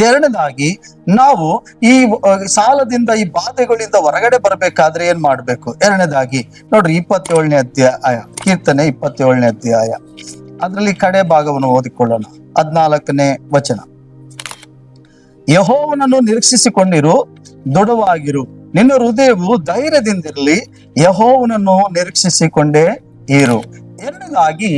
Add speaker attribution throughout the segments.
Speaker 1: ಎರಡನೇದಾಗಿ ನಾವು ಈ ಸಾಲದಿಂದ, ಈ ಬಾಧೆಗಳಿಂದ ಹೊರಗಡೆ ಬರ್ಬೇಕಾದ್ರೆ ಏನ್ ಮಾಡ್ಬೇಕು? ಎರಡನೇದಾಗಿ ನೋಡ್ರಿ, 27ನೇ ಅಧ್ಯಾಯ, ಕೀರ್ತನೆ 27ನೇ ಅಧ್ಯಾಯ, ಅದ್ರಲ್ಲಿ ಕಡೆ ಭಾಗವನ್ನು ಓದಿಕೊಳ್ಳೋಣ. 14ನೇ ವಚನ. ಯೆಹೋವನನ್ನು ನಿರೀಕ್ಷಿಸಿಕೊಂಡಿರು, ದೃಢವಾಗಿರು, ನಿನ್ನ ಹೃದಯವು ಧೈರ್ಯದಿಂದಿರಲಿ, ಯೆಹೋವನನ್ನು ನಿರೀಕ್ಷಿಸಿಕೊಂಡೇ ಇರು. ಎರಡನೇದಾಗಿ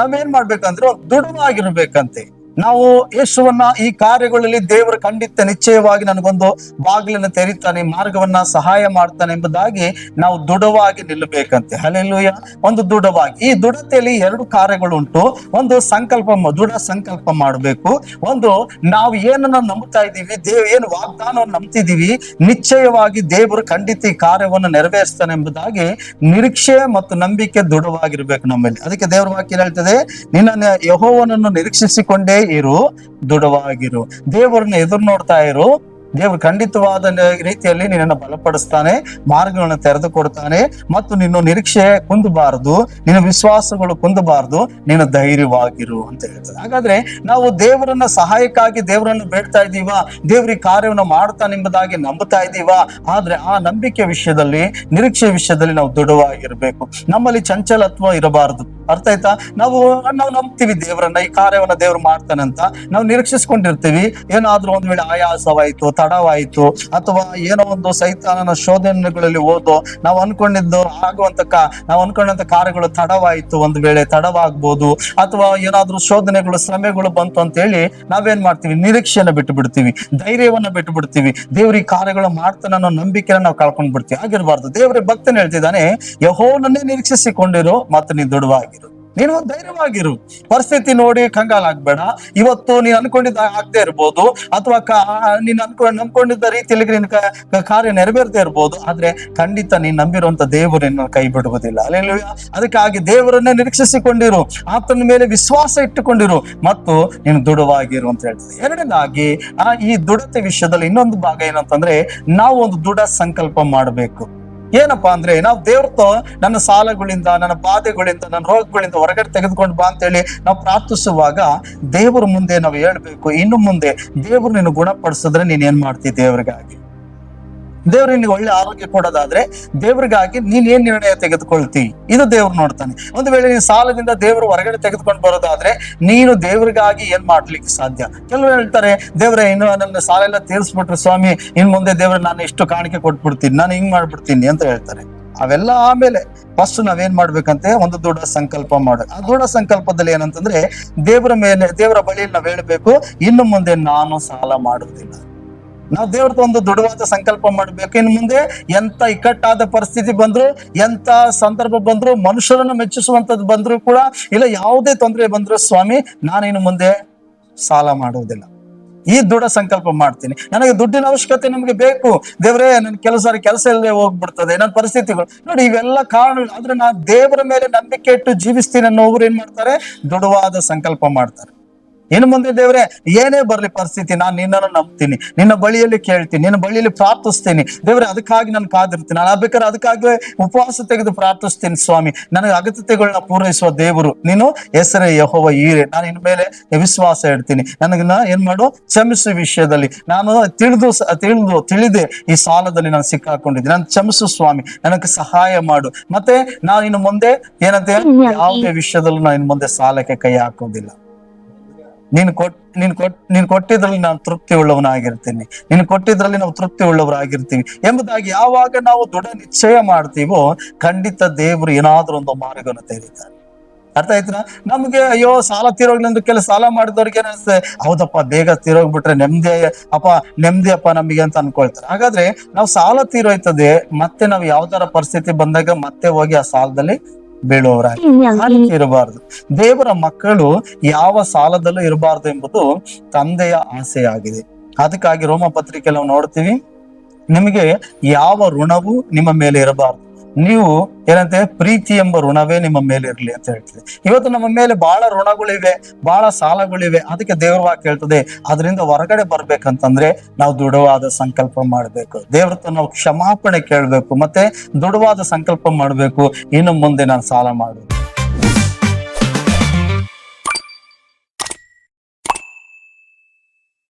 Speaker 1: ನಾವೇನ್ ಮಾಡ್ಬೇಕಂದ್ರೆ ದೃಢವಾಗಿರ್ಬೇಕಂತೆ. ನಾವು ಯೇಸುವನ್ನ ಈ ಕಾರ್ಯಗಳಲ್ಲಿ ದೇವರು ಖಂಡಿತ ನಿಶ್ಚಯವಾಗಿ ನನಗೊಂದು ಬಾಗಿಲನ್ನು ತೆರೀತಾನೆ, ಮಾರ್ಗವನ್ನ ಸಹಾಯ ಮಾಡ್ತಾನೆ ಎಂಬುದಾಗಿ ನಾವು ದೃಢವಾಗಿ ನಿಲ್ಲಬೇಕಂತೆ. ಹಲ್ಲೆಲೂಯಾ. ಒಂದು ದೃಢವಾಗಿ, ಈ ದೃಢತೆಯಲ್ಲಿ 2 ಕಾರ್ಯಗಳುಂಟು. ಒಂದು ಸಂಕಲ್ಪ, ದೃಢ ಸಂಕಲ್ಪ ಮಾಡಬೇಕು. ಒಂದು, ನಾವು ಏನನ್ನ ನಂಬ್ತಾ ಇದ್ದೀವಿ, ಏನು ವಾಗ್ದಾನವನ್ನು ನಂಬ್ತಿದ್ದೀವಿ, ನಿಶ್ಚಯವಾಗಿ ದೇವರು ಖಂಡಿತ ಈ ಕಾರ್ಯವನ್ನು ನೆರವೇರಿಸ್ತಾನೆ ಎಂಬುದಾಗಿ ನಿರೀಕ್ಷೆ ಮತ್ತು ನಂಬಿಕೆ ದೃಢವಾಗಿರ್ಬೇಕು ನಮ್ಮಲ್ಲಿ. ಅದಕ್ಕೆ ದೇವರ ವಾಕ್ಯ ಹೇಳ್ತದೆ, ನಿನ್ನ ಯೆಹೋವನನ್ನು ನಿರೀಕ್ಷಿಸಿಕೊಂಡೇ ಇರು, ದೃಢವಾಗಿರು. ದೇವರನ್ನ ಎದುರು ನೋಡ್ತಾ ಇರು. ದೇವರು ಖಂಡಿತವಾದ ರೀತಿಯಲ್ಲಿ ನಿನ್ನನ್ನು ಬಲಪಡಿಸ್ತಾನೆ, ಮಾರ್ಗಗಳನ್ನು ತೆರೆದು ಕೊಡ್ತಾನೆ, ಮತ್ತು ನಿನ್ನ ನಿರೀಕ್ಷೆ ಕುಂದಬಾರದು, ನಿನ್ನ ವಿಶ್ವಾಸಗಳು ಕುಂದಬಾರದು, ನೀನು ಧೈರ್ಯವಾಗಿರು ಅಂತ ಹೇಳ್ತದೆ. ಹಾಗಾದ್ರೆ ನಾವು ದೇವರನ್ನ ಸಹಾಯಕ್ಕಾಗಿ ದೇವರನ್ನು ಬೇಡ್ತಾ ಇದ್ದೀವ, ದೇವ್ರ ಈ ಕಾರ್ಯವನ್ನು ಮಾಡ್ತಾನೆ ಎಂಬುದಾಗಿ ನಂಬುತ್ತಾ ಇದ್ದೀವ. ಆದ್ರೆ ಆ ನಂಬಿಕೆ ವಿಷಯದಲ್ಲಿ, ನಿರೀಕ್ಷೆ ವಿಷಯದಲ್ಲಿ ನಾವು ದೃಢವಾಗಿರ್ಬೇಕು. ನಮ್ಮಲ್ಲಿ ಚಂಚಲತ್ವ ಇರಬಾರದು. ಅರ್ಥ ಆಯ್ತಾ? ನಾವು ನಂಬ್ತೀವಿ ದೇವರನ್ನ, ಈ ಕಾರ್ಯವನ್ನ ದೇವ್ರು ಮಾಡ್ತಾನಂತ ನಾವು ನಿರೀಕ್ಷಿಸ್ಕೊಂಡಿರ್ತೀವಿ. ಏನಾದ್ರೂ ಒಂದ್ ವೇಳೆ ಆಯಾಸವಾಯ್ತು, ತಡವಾಯ್ತು, ಅಥವಾ ಏನೋ ಒಂದು ಸೈತಾನನ ಶೋಧನೆಗಳಲ್ಲಿ ಓದೋ ನಾವು ಅನ್ಕೊಂಡಂತ ಕಾರ್ಯಗಳು ತಡವಾಯ್ತು, ಒಂದು ವೇಳೆ ತಡವಾಗ್ಬೋದು, ಅಥವಾ ಏನಾದ್ರೂ ಶೋಧನೆಗಳು, ಶ್ರಮೆಗಳು ಬಂತು ಅಂತ ಹೇಳಿ ನಾವೇನ್ ಮಾಡ್ತೀವಿ? ನಿರೀಕ್ಷೆಯನ್ನ ಬಿಟ್ಟು ಬಿಡ್ತೀವಿ, ಧೈರ್ಯವನ್ನ ಬಿಟ್ಟು ಬಿಡ್ತೀವಿ. ದೇವ್ರ ಈ ಕಾರ್ಯಗಳು ಮಾಡ್ತಾನೆ ಅನ್ನೋ ನಂಬಿಕೆನ ನಾವು ಕಳ್ಕೊಂಡ್ ಬಿಡ್ತೀವಿ. ಆಗಿರ್ಬಾರ್ದು. ದೇವ್ರ ಭಕ್ತನ ಹೇಳ್ತಿದ್ದಾನೆ, ಯೆಹೋವನನ್ನೇ ನಿರೀಕ್ಷಿಸಿಕೊಂಡಿರು ಮತ್ತು ನೀನು ದೃಢವಾಗಿರು, ನೀನು ಧೈರ್ಯವಾಗಿರು. ಪರಿಸ್ಥಿತಿ ನೋಡಿ ಕಂಗಾಲಾಗ್ಬೇಡ. ಇವತ್ತು ನೀನ್ ಅನ್ಕೊಂಡಿದ್ದ ಆಗದೆ ಇರ್ಬೋದು, ಅಥವಾ ನೀನ್ ನಂಬ್ಕೊಂಡಿದ್ದ ರೀತಿಯಲ್ಲಿ ನಿನ್ನ ಕಾರ್ಯ ನೆರವೇರದೆ ಇರ್ಬೋದು. ಆದ್ರೆ ಖಂಡಿತ ನೀನ್ ನಂಬಿರುವಂತ ದೇವರು ನಿನ್ನ ಕೈ ಬಿಡುವುದಿಲ್ಲ. ಅಲ್ಲೆಲ್ಲೂಯಾ. ಅದಕ್ಕಾಗಿ ದೇವರನ್ನೇ ನಿರೀಕ್ಷಿಸಿಕೊಂಡಿರು, ಆತನ ಮೇಲೆ ವಿಶ್ವಾಸ ಇಟ್ಟುಕೊಂಡಿರು, ಮತ್ತು ನೀನು ದೃಢವಾಗಿರು ಅಂತ ಹೇಳ್ತದೆ. ಎರಡನೇದಾಗಿ ಈ ದೃಢತೆ ವಿಷಯದಲ್ಲಿ ಇನ್ನೊಂದು ಭಾಗ ಏನಂತಂದ್ರೆ, ನಾವು ಒಂದು ದೃಢ ಸಂಕಲ್ಪ ಮಾಡಬೇಕು. ಏನಪ್ಪಾ ಅಂದ್ರೆ, ನಾವು ದೇವ್ರతో ನನ್ನ ಸಾಲಗಳಿಂದ, ನನ್ನ ಬಾಧೆಗಳಿಂದ, ನನ್ನ ರೋಗಗಳಿಂದ ಹೊರಗಡೆ ತೆಗೆದುಕೊಂಡು ಬಾ ಅಂತೇಳಿ ನಾವು ಪ್ರಾರ್ಥಿಸುವಾಗ ದೇವ್ರ ಮುಂದೆ ನಾವು ಹೇಳ್ಬೇಕು, ಇನ್ನು ಮುಂದೆ ದೇವ್ರು ನೀನು ಗುಣಪಡಿಸಿದ್ರೆ ನೀನ್ ಏನ್ ಮಾಡ್ತಿ? ದೇವ್ರಿಗಾಗಿ, ದೇವ್ರು ನಿನಗೆ ಒಳ್ಳೆ ಆರೋಗ್ಯ ಕೊಡೋದಾದ್ರೆ ದೇವ್ರಿಗಾಗಿ ನೀನ್ ಏನ್ ನಿರ್ಣಯ ತೆಗೆದುಕೊಳ್ತಿ? ಇದು ದೇವ್ರು ನೋಡ್ತಾನೆ. ಒಂದು ವೇಳೆ ನೀನು ಸಾಲದಿಂದ ದೇವ್ರು ಹೊರಗಡೆ ತೆಗೆದುಕೊಂಡು ಬರೋದಾದ್ರೆ ನೀನು ದೇವ್ರಿಗಾಗಿ ಏನ್ ಮಾಡ್ಲಿಕ್ಕೆ ಸಾಧ್ಯ? ಕೆಲವರು ಹೇಳ್ತಾರೆ, ದೇವ್ರೆ ಇನ್ನು ನನ್ನ ಸಾಲ ಎಲ್ಲ ತೀರಿಸ್ಬಿಟ್ರು ಸ್ವಾಮಿ, ಇನ್ ಮುಂದೆ ದೇವ್ರ ನಾನು ಇಷ್ಟು ಕಾಣಿಕೆ ಕೊಟ್ಬಿಡ್ತೀನಿ, ನಾನು ಹಿಂಗ್ ಮಾಡ್ಬಿಡ್ತೀನಿ ಅಂತ ಹೇಳ್ತಾರೆ. ಅವೆಲ್ಲ ಆಮೇಲೆ ಫಸ್ಟ್ ನಾವೇನ್ ಮಾಡ್ಬೇಕಂತೆ? ಒಂದು ದೃಢ ಸಂಕಲ್ಪ ಮಾಡು. ಆ ದೃಢ ಸಂಕಲ್ಪದಲ್ಲಿ ಏನಂತಂದ್ರೆ, ದೇವರ ಬಳಿಯಲ್ಲಿ ನಾವ್ ಹೇಳ್ಬೇಕು, ಇನ್ನು ಮುಂದೆ ನಾನು ಸಾಲ ಮಾಡುವುದಿಲ್ಲ. ನಾವು ದೇವ್ರದ್ದು ಒಂದು ದೃಢವಾದ ಸಂಕಲ್ಪ ಮಾಡ್ಬೇಕು. ಇನ್ನು ಮುಂದೆ ಎಂತ ಇಕ್ಕಟ್ಟಾದ ಪರಿಸ್ಥಿತಿ ಬಂದ್ರು, ಎಂತ ಸಂದರ್ಭ ಬಂದ್ರು, ಮನುಷ್ಯರನ್ನು ಮೆಚ್ಚಿಸುವಂತದ್ದು ಬಂದ್ರು ಕೂಡ ಇಲ್ಲ, ಯಾವುದೇ ತೊಂದರೆ ಬಂದ್ರು ಸ್ವಾಮಿ, ನಾನು ಇನ್ನು ಮುಂದೆ ಸಾಲ ಮಾಡುವುದಿಲ್ಲ. ಈ ದೃಢ ಸಂಕಲ್ಪ ಮಾಡ್ತೀನಿ. ನನಗೆ ದುಡ್ಡಿನ ಅವಶ್ಯಕತೆ ನಮ್ಗೆ ಬೇಕು ದೇವ್ರೇ, ನನ್ ಕೆಲಸ ಇಲ್ಲದೆ ಹೋಗ್ಬಿಡ್ತದೆ, ನನ್ನ ಪರಿಸ್ಥಿತಿಗಳು ನೋಡಿ, ಇವೆಲ್ಲ ಕಾರಣ. ಆದ್ರೆ ನಾನು ದೇವರ ಮೇಲೆ ನಂಬಿಕೆ ಇಟ್ಟು ಜೀವಿಸ್ತೀನಿ ಅನ್ನೋರು ಏನ್ ಮಾಡ್ತಾರೆ? ದೃಢವಾದ ಸಂಕಲ್ಪ ಮಾಡ್ತಾರೆ. ಇನ್ನು ಮುಂದೆ ದೇವ್ರೆ ಏನೇ ಬರ್ಲಿ ಪರಿಸ್ಥಿತಿ, ನಾನು ನಿನ್ನನ್ನು ನಂಬ್ತೀನಿ, ನಿನ್ನ ಬಳಿಯಲ್ಲಿ ಕೇಳ್ತೀನಿ, ನಿನ್ನ ಬಳಿಯಲ್ಲಿ ಪ್ರಾರ್ಥಿಸ್ತೀನಿ ದೇವ್ರೆ, ಅದಕ್ಕಾಗಿ ನಾನು ಕಾದಿರ್ತೀನಿ. ನಾನು ಬೇಕಾದ್ರೆ ಅದಕ್ಕಾಗಿ ಉಪವಾಸ ತೆಗೆದು ಪ್ರಾರ್ಥಿಸ್ತೀನಿ ಸ್ವಾಮಿ. ನನಗೆ ಅಗತ್ಯತೆಗಳನ್ನ ಪೂರೈಸುವ ದೇವರು ನೀನು, ಹೆಸರೇ ಯೆಹೋವ ಈರೆ. ನಾನು ಇನ್ ಮೇಲೆ ವಿಶ್ವಾಸ ಇಡ್ತೀನಿ. ನನಗನ್ನ ಏನ್ ಮಾಡು? ಕ್ಷಮಿಸುವ ವಿಷಯದಲ್ಲಿ ನಾನು ತಿಳಿದೆ ಈ ಸಾಲದಲ್ಲಿ ನಾನು ಸಿಕ್ಕಾಕೊಂಡಿದ್ದೀನಿ, ನಾನು ಕ್ಷಮಿಸು ಸ್ವಾಮಿ, ನನಗೆ ಸಹಾಯ ಮಾಡು. ಮತ್ತೆ ನಾನು ಇನ್ನು ಮುಂದೆ ಏನಂತೆ, ಯಾವುದೇ ವಿಷಯದಲ್ಲೂ ನಾನು ಇನ್ನು ಮುಂದೆ ಸಾಲಕ್ಕೆ ಕೈ ಹಾಕೋದಿಲ್ಲ. ನೀನ್ ಕೊಟ್ಟಿದ್ರಲ್ಲಿ ನಾನು ತೃಪ್ತಿ ಉಳ್ಳವನಾಗಿರ್ತೀನಿ, ನೀನು ಕೊಟ್ಟಿದ್ರಲ್ಲಿ ನಾವು ತೃಪ್ತಿ ಉಳ್ಳವರಾಗಿರ್ತೀವಿ ಎಂಬುದಾಗಿ ಯಾವಾಗ ನಾವು ದೃಢ ನಿಶ್ಚಯ ಮಾಡ್ತೀವೋ, ಖಂಡಿತ ದೇವರು ಏನಾದ್ರೂ ಒಂದು ಮಾರ್ಗವನ್ನು ತೆರೀತಾರೆ. ಅರ್ಥ ಆಯ್ತಾ? ನಮ್ಗೆ ಅಯ್ಯೋ ಸಾಲ ತೀರೋಗ್ಲಂದ್ರೆ ಕೆಲವು ಸಾಲ ಮಾಡಿದವ್ರಿಗೆ ಏನಿಸ್ತದೆ, ಹೌದಪ್ಪ ಬೇಗ ತೀರೋಗ್ಬಿಟ್ರೆ ನೆಮ್ಮದಿ ಅಪ್ಪ ನಮಗೆ ಅಂತ ಅನ್ಕೊಳ್ತಾರೆ. ಹಾಗಾದ್ರೆ ನಾವು ಸಾಲ ತೀರೋಯ್ತದೆ, ಮತ್ತೆ ನಾವು ಯಾವ್ದಾರ ಪರಿಸ್ಥಿತಿ ಬಂದಾಗ ಮತ್ತೆ ಹೋಗಿ ಆ ಸಾಲದಲ್ಲಿ ಬೀಳುವವರಾಗಿ ಇರಬಾರ್ದು. ದೇವರ ಮಕ್ಕಳು ಯಾವ ಸಾಲದಲ್ಲೂ ಇರಬಾರ್ದು ಎಂಬುದು ತಂದೆಯ ಆಸೆಯಾಗಿದೆ. ಅದಕ್ಕಾಗಿ ರೋಮ ಪತ್ರಿಕೆ ನಾವು ನೋಡ್ತೀವಿ, ನಿಮಗೆ ಯಾವ ಋಣವೂ ನಿಮ್ಮ ಮೇಲೆ ಇರಬಾರ್ದು, ನೀವು ಏನಂತೆ ಪ್ರೀತಿ ಎಂಬ ಋಣವೇ ನಿಮ್ಮ ಮೇಲೆ ಇರ್ಲಿ ಅಂತ ಹೇಳ್ತದೆ. ಇವತ್ತು ನಮ್ಮ ಮೇಲೆ ಬಹಳ ಋಣಗಳಿವೆ, ಬಹಳ ಸಾಲಗಳಿವೆ. ಅದಕ್ಕೆ ದೇವ್ರ ವಾಕ್ಯ ಹೇಳ್ತದೆ, ಅದರಿಂದ ಹೊರಗಡೆ ಬರ್ಬೇಕಂತಂದ್ರೆ ನಾವು ದೃಢವಾದ ಸಂಕಲ್ಪ ಮಾಡ್ಬೇಕು, ದೇವ್ರತ್ರ ನಾವು ಕ್ಷಮಾಪಣೆ ಕೇಳ್ಬೇಕು, ಮತ್ತೆ ದೃಢವಾದ ಸಂಕಲ್ಪ ಮಾಡ್ಬೇಕು, ಇನ್ನು ಮುಂದೆ ನಾನು ಸಾಲ ಮಾಡುದು